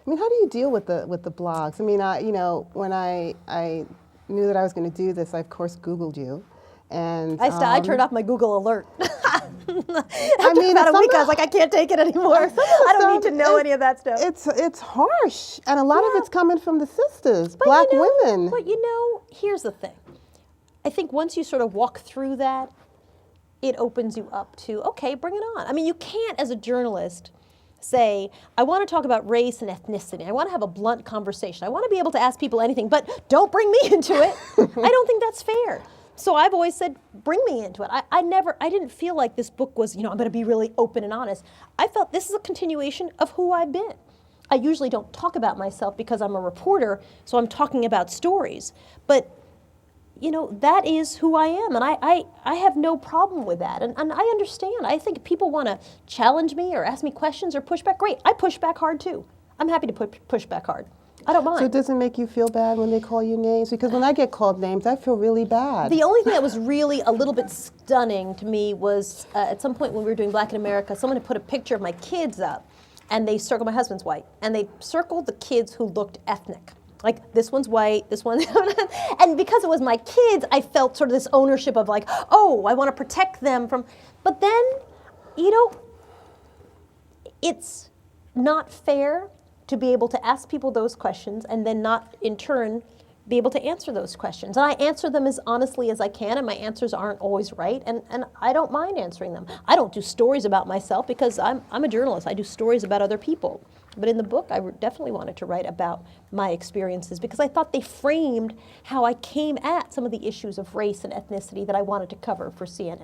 I mean, how do you deal with the blogs? I mean, when I knew that I was going to do this, I of course Googled you, and I turned off my Google alert. I mean, about a week, I was like, I can't take it anymore. I don't need to know any of that stuff. It's harsh, and a lot of it's coming from the sisters, But black you know, women. But here's the thing. I think once you sort of walk through that, it opens you up to, okay, bring it on. I mean, you can't, as a journalist, say, I want to talk about race and ethnicity. I want to have a blunt conversation. I want to be able to ask people anything, but don't bring me into it. I don't think that's fair. So I've always said, bring me into it. I didn't feel like this book was, I'm going to be really open and honest. I felt this is a continuation of who I've been. I usually don't talk about myself because I'm a reporter, so I'm talking about stories. But that is who I am, and I have no problem with that, and I understand. I think people want to challenge me or ask me questions or push back. Great, I push back hard too. I'm happy to push back hard. I don't mind. So it doesn't make you feel bad when they call you names? Because when I get called names, I feel really bad. The only thing that was really a little bit stunning to me was at some point when we were doing Black in America, someone had put a picture of my kids up, and they circled, my husband's white, and they circled the kids who looked ethnic. Like, this one's white, this one, and because it was my kids, I felt sort of this ownership of like, oh, I want to protect them from, but then, it's not fair to be able to ask people those questions and then not, in turn, be able to answer those questions. And I answer them as honestly as I can, and my answers aren't always right, and I don't mind answering them. I don't do stories about myself because I'm a journalist. I do stories about other people. But in the book, I definitely wanted to write about my experiences because I thought they framed how I came at some of the issues of race and ethnicity that I wanted to cover for CNN.